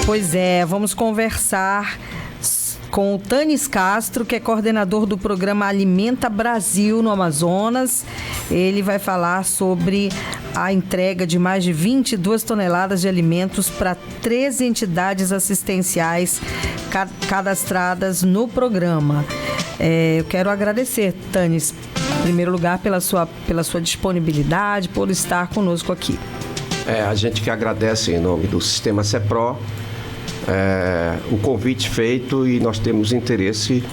Pois é, vamos conversar com o Tânis Castro, que é coordenador do programa Alimenta Brasil no Amazonas. Ele vai falar sobre a entrega de mais de 22 toneladas de alimentos para 13 entidades assistenciais cadastradas no programa. Eu quero agradecer, Tânis, em primeiro lugar, pela sua disponibilidade, por estar conosco aqui. A gente que agradece em nome do Sistema CEPRO o convite feito, e nós temos interesse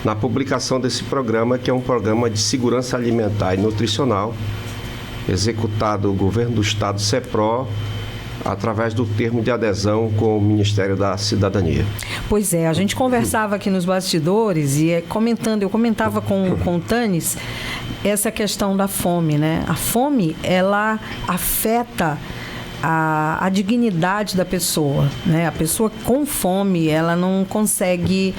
na publicação desse programa, que é um programa de segurança alimentar e nutricional, executado no Governo do Estado CEPRO, através do termo de adesão com o Ministério da Cidadania. Pois é, a gente conversava aqui nos bastidores e eu comentava com o Tânis essa questão da fome, né? A fome, ela afeta a dignidade da pessoa, né? A pessoa com fome, ela não consegue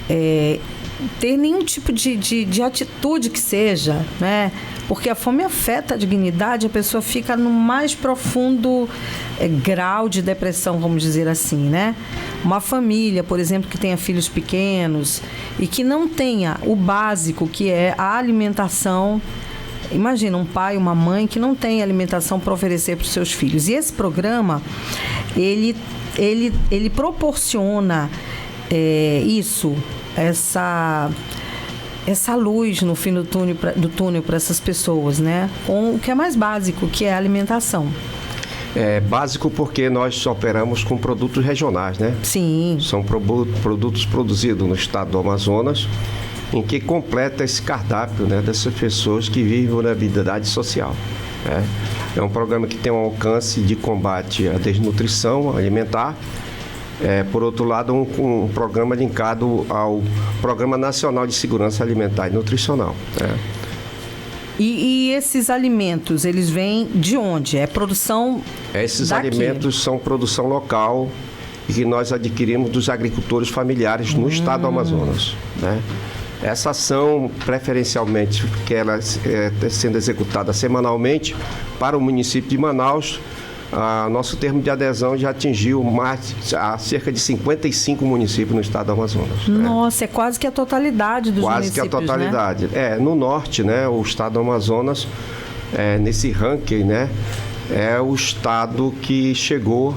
ter nenhum tipo de atitude que seja, né? Porque a fome afeta a dignidade, a pessoa fica no mais profundo grau de depressão, vamos dizer assim, né? Uma família, por exemplo, que tenha filhos pequenos e que não tenha o básico, que é a alimentação. Imagina um pai, uma mãe que não tem alimentação para oferecer para os seus filhos. E esse programa, ele proporciona essa luz no fim do túnel para essas pessoas, né? Com o que é mais básico, que é a alimentação. É básico porque nós operamos com produtos regionais, né? Sim. São produtos produzidos no estado do Amazonas, em que completa esse cardápio, né, dessas pessoas que vivem vulnerabilidade social, né? É um programa que tem um alcance de combate à desnutrição alimentar. Por outro lado, um programa linkado ao Programa Nacional de Segurança Alimentar e Nutricional, né? E esses alimentos, eles vêm de onde? É produção Esses daqui? Alimentos são produção local e que nós adquirimos dos agricultores familiares no estado do Amazonas, né? Essa ação, preferencialmente, que ela está sendo executada semanalmente para o município de Manaus, nosso termo de adesão já atingiu cerca de 55 municípios no estado do Amazonas. Nossa, é quase que a totalidade dos quase municípios, que a totalidade. Né? No norte, né, o estado do Amazonas, nesse ranking, né, é o estado que chegou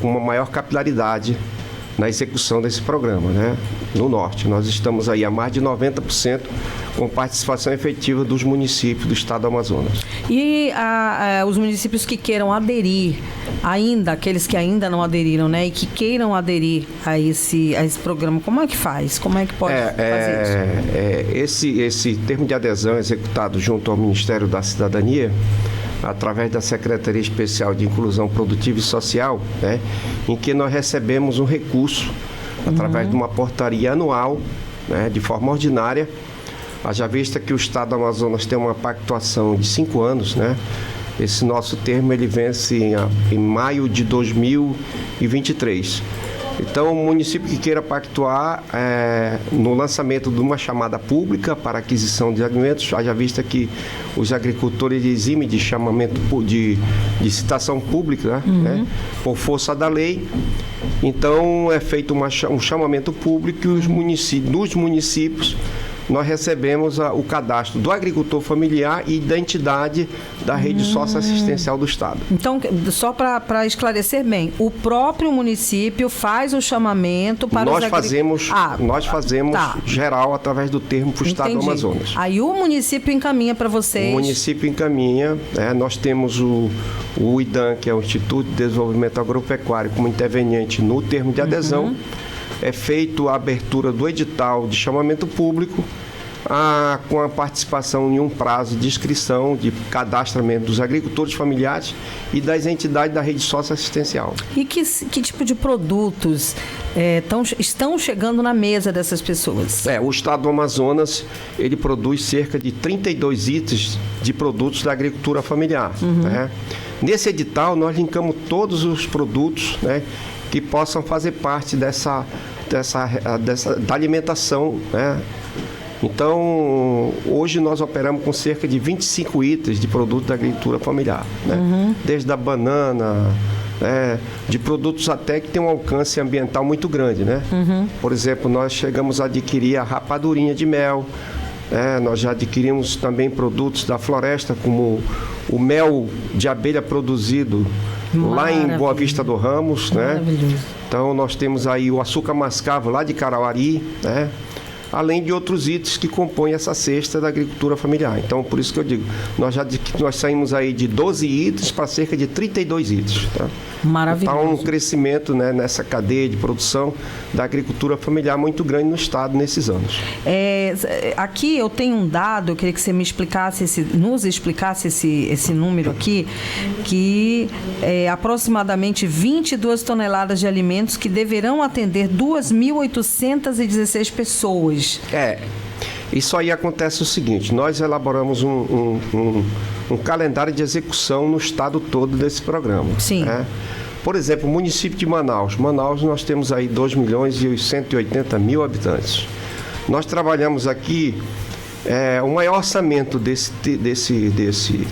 com uma maior capilaridade na execução desse programa, né? No norte, nós estamos aí a mais de 90% com participação efetiva dos municípios do estado do Amazonas. E os municípios que queiram aderir, aqueles que ainda não aderiram, né? E que queiram aderir a esse programa, como é que faz? Como é que pode fazer isso? Esse termo de adesão executado junto ao Ministério da Cidadania, através da Secretaria Especial de Inclusão Produtiva e Social, né, em que nós recebemos um recurso através de uma portaria anual, né, de forma ordinária, haja vista que o Estado do Amazonas tem uma pactuação de 5 anos, né? Esse nosso termo ele vence em maio de 2023. Então, o município que queira pactuar no lançamento de uma chamada pública para aquisição de alimentos, haja vista que os agricultores eximem de chamamento de citação pública, né, por força da lei. Então, é feito um chamamento público e nos municípios nós recebemos o cadastro do agricultor familiar e da entidade da rede socioassistencial do Estado. Então, só para esclarecer bem, o próprio município faz o chamamento para nós fazemos geral através do termo para o Estado do Amazonas. Aí o município encaminha para vocês? O município encaminha, nós temos o IDAM, que é o Instituto de Desenvolvimento Agropecuário, como interveniente no termo de adesão. É feito a abertura do edital de chamamento público, com a participação em um prazo de inscrição, de cadastramento dos agricultores familiares e das entidades da rede socioassistencial. E que tipo de produtos estão chegando na mesa dessas pessoas? O estado do Amazonas, ele produz cerca de 32 itens de produtos da agricultura familiar. Né? Nesse edital, nós linkamos todos os produtos, né, que possam fazer parte da alimentação, né? Então, hoje nós operamos com cerca de 25 itens de produto da agricultura familiar, né? Desde a banana, de produtos até que tem um alcance ambiental muito grande, né? Por exemplo, nós chegamos a adquirir a rapadurinha de mel, nós já adquirimos também produtos da floresta, como o mel de abelha produzido lá em Boa Vista do Ramos, né? Então nós temos aí o açúcar mascavo lá de Carauari, né? Além de outros itens que compõem essa cesta da agricultura familiar. Então, por isso que eu digo, nós saímos aí de 12 itens para cerca de 32 itens. Tá? Maravilhoso. Então, um crescimento, né, nessa cadeia de produção da agricultura familiar muito grande no Estado nesses anos. Aqui eu tenho um dado, eu queria que você nos explicasse esse número aqui, que é aproximadamente 22 toneladas de alimentos que deverão atender 2.816 pessoas. Isso aí acontece o seguinte, nós elaboramos um calendário de execução no estado todo desse programa. Sim. Por exemplo, o município de Manaus. Manaus nós temos aí 2.180.000 habitantes. Nós trabalhamos aqui o maior orçamento desse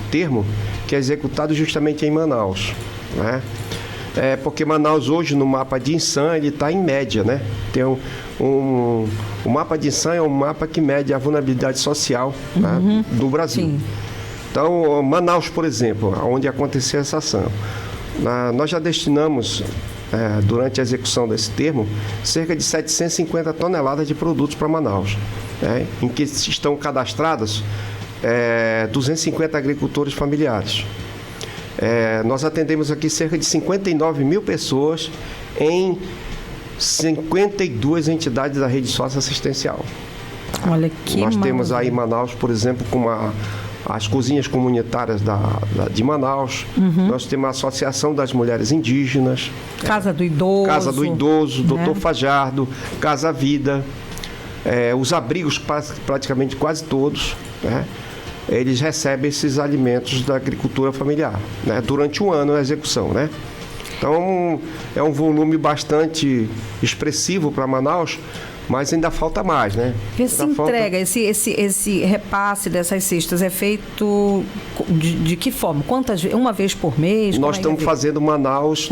termo, que é executado justamente em Manaus, né? Porque Manaus hoje no mapa de INSAM ele está em média, né? Tem o mapa de INSAM é um mapa que mede a vulnerabilidade social, né, do Brasil. Sim. Então, Manaus, por exemplo, onde aconteceu essa ação, nós já destinamos, durante a execução desse termo, cerca de 750 toneladas de produtos para Manaus, né, em que estão cadastrados 250 agricultores familiares. Nós atendemos aqui cerca de 59 mil pessoas em 52 entidades da rede socioassistencial. Olha que Nós temos aí em Manaus, por exemplo, as cozinhas comunitárias de Manaus. Nós temos a Associação das Mulheres Indígenas. Casa do Idoso. Doutor Fajardo, Casa Vida. Os abrigos, praticamente quase todos, né? Eles recebem esses alimentos da agricultura familiar, né? Durante um ano a execução, né? Então, é um volume bastante expressivo para Manaus, mas ainda falta mais, né? Esse repasse dessas cestas é feito de que forma? Quantas vezes? Uma vez por mês? Nós estamos fazendo Manaus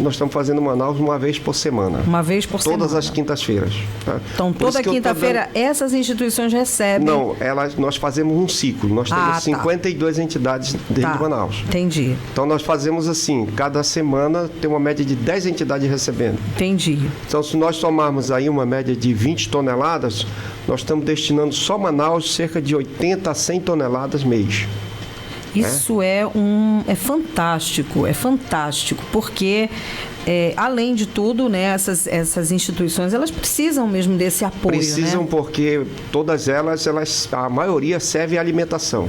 uma vez por semana. Uma vez por semana. Todas as quintas-feiras. Tá? Então, toda quinta-feira essas instituições recebem? Não, nós fazemos um ciclo. Nós temos 52 entidades dentro de Manaus. Entendi. Então, nós fazemos assim, cada semana tem uma média de 10 entidades recebendo. Entendi. Então, se nós somarmos aí uma média de 20 toneladas, nós estamos destinando só a Manaus cerca de 80 a 100 toneladas mês. Isso é fantástico, porque além de tudo, né, essas instituições, elas precisam mesmo desse apoio. Precisam, né? Porque todas elas, a maioria serve alimentação.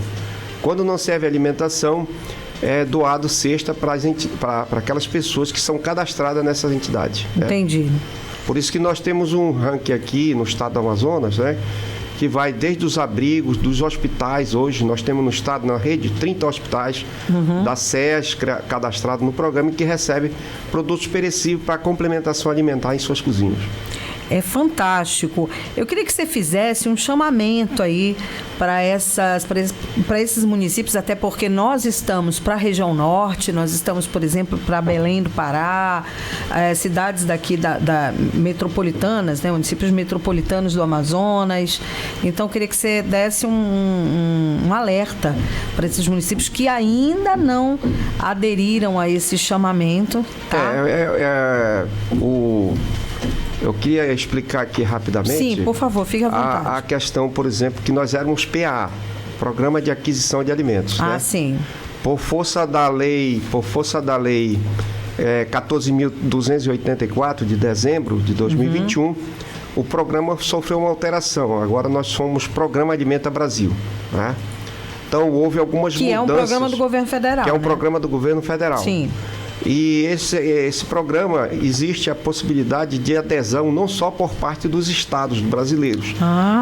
Quando não serve alimentação, é doado cesta para aquelas pessoas que são cadastradas nessas entidades. Entendi. Né? Por isso que nós temos um ranking aqui no estado do Amazonas, né, que vai desde os abrigos, dos hospitais. Hoje nós temos no estado, na rede, 30 hospitais da SES cadastrados no programa, que recebem produtos perecíveis para complementação alimentar em suas cozinhas. É fantástico. Eu queria que você fizesse um chamamento aí para esses municípios, até porque nós estamos para a região norte, nós estamos, por exemplo, para Belém do Pará, cidades daqui da metropolitanas, né, municípios metropolitanos do Amazonas. Então, eu queria que você desse um alerta para esses municípios que ainda não aderiram a esse chamamento. Tá? Eu queria explicar aqui rapidamente. Sim, por favor, fique à vontade. A questão, por exemplo, que nós éramos PA, Programa de Aquisição de Alimentos. Né? Sim. Por força da lei 14.284 de dezembro de 2021, o programa sofreu uma alteração. Agora nós somos Programa Alimenta Brasil, né? Então houve algumas mudanças. Que é um programa do governo federal. Que é um programa do governo federal. Sim. E esse programa, existe a possibilidade de adesão não só por parte dos estados brasileiros,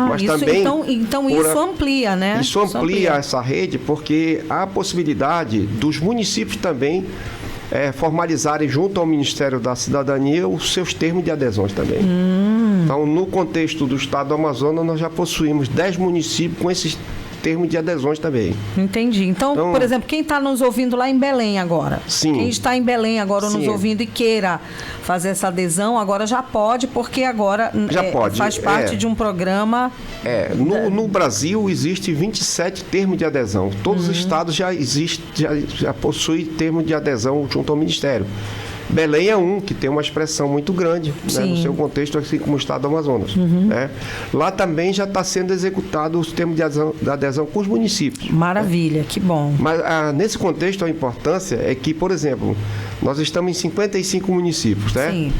mas também... Então isso amplia, né? Isso amplia essa rede, porque há a possibilidade dos municípios também formalizarem junto ao Ministério da Cidadania os seus termos de adesões também. Então, no contexto do estado do Amazonas, nós já possuímos 10 municípios com esses termo de adesões também. Entendi. Então, por exemplo, quem está nos ouvindo lá em Belém agora, sim. Quem está em Belém agora nos ouvindo e queira fazer essa adesão, agora já pode, porque agora faz parte de um programa... No Brasil existe 27 termos de adesão. Todos os estados já possuem termo de adesão junto ao Ministério. Belém é um que tem uma expressão muito grande, né, no seu contexto, assim como o estado do Amazonas. Né? Lá também já está sendo executado os termos de adesão com os municípios. Maravilha, que bom. Mas nesse contexto a importância é que, por exemplo, nós estamos em 55 municípios, né? Sim.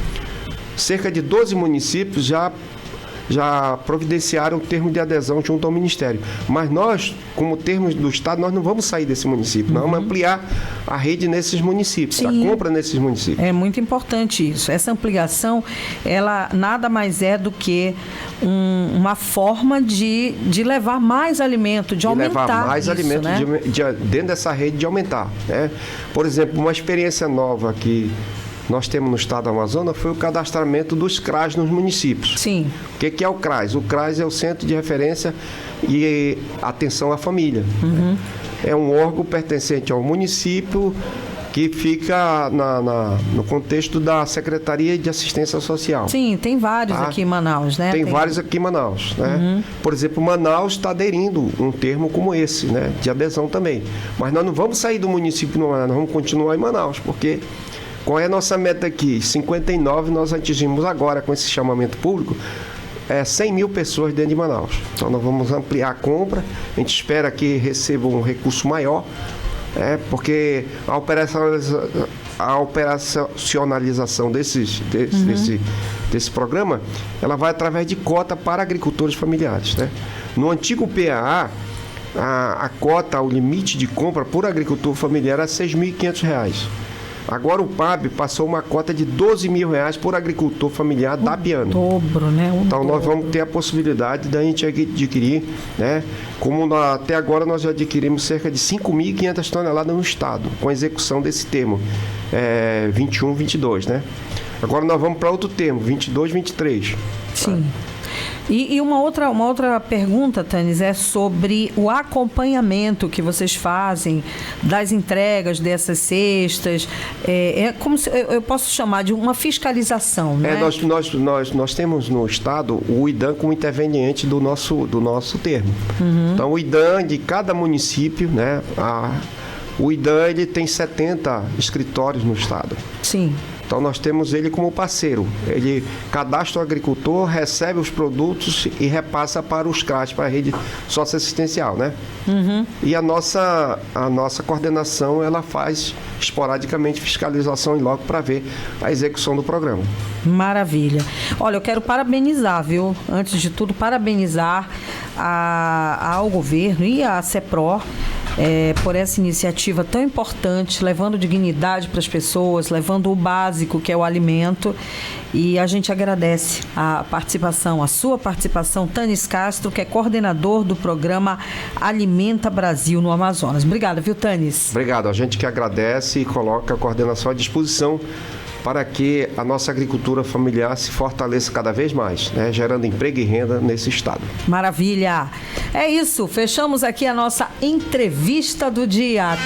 Cerca de 12 municípios já providenciaram o termo de adesão junto ao Ministério. Mas nós, como termos do Estado, nós não vamos sair desse município, nós vamos ampliar a rede nesses municípios, a compra nesses municípios. É muito importante isso. Essa ampliação, ela nada mais é do que uma forma de levar mais alimento, de aumentar levar mais isso, alimento, né? dentro dessa rede, de aumentar. Né? Por exemplo, uma experiência nova que nós temos no estado do Amazonas foi o cadastramento dos CRAs nos municípios. Sim. O que é o CRAS? O CRAS é o Centro de Referência e Atenção à Família. É um órgão pertencente ao município que fica no contexto da Secretaria de Assistência Social. Sim, tem vários aqui em Manaus, né? Tem vários aqui em Manaus, né? Por exemplo, Manaus está aderindo um termo como esse, né? De adesão também. Mas nós não vamos sair do município, nós vamos continuar em Manaus, porque... Qual é a nossa meta aqui? 59 nós atingimos agora com esse chamamento público, 100 mil pessoas dentro de Manaus. Então nós vamos ampliar a compra, a gente espera que receba um recurso maior, porque a operacionalização desse programa, ela vai através de cota para agricultores familiares. Né? No antigo PAA, a cota, o limite de compra por agricultor familiar era R$ 6.500. Agora o PAB passou uma cota de R$ 12 mil por agricultor familiar da Biano. Dobro, né? Então nós vamos ter a possibilidade da gente adquirir, né? Como até agora nós já adquirimos cerca de 5.500 toneladas no estado, com a execução desse termo, 21, 22, né? Agora nós vamos para outro termo, 22, 23. Sim. E uma outra pergunta, Tânis, é sobre o acompanhamento que vocês fazem das entregas dessas cestas. É como se eu posso chamar de uma fiscalização, né? Nós temos no estado o IDAM como interveniente do nosso termo. Então o IDAM de cada município, né? O IDAM ele tem 70 escritórios no estado. Sim. Então nós temos ele como parceiro. Ele cadastra o agricultor, recebe os produtos e repassa para os CRAs, para a rede socioassistencial, né? E a nossa coordenação, ela faz esporadicamente fiscalização em loco para ver a execução do programa. Maravilha. Olha, eu quero parabenizar, viu? Antes de tudo, parabenizar ao governo e à CEPRO por essa iniciativa tão importante, levando dignidade para as pessoas, levando o básico, que é o alimento. E a gente agradece a sua participação, Tânis Castro, que é coordenador do programa Alimenta Brasil no Amazonas. Obrigada, viu, Tânis? Obrigado. A gente que agradece e coloca a coordenação à disposição para que a nossa agricultura familiar se fortaleça cada vez mais, né, gerando emprego e renda nesse estado. Maravilha! É isso, fechamos aqui a nossa entrevista do dia.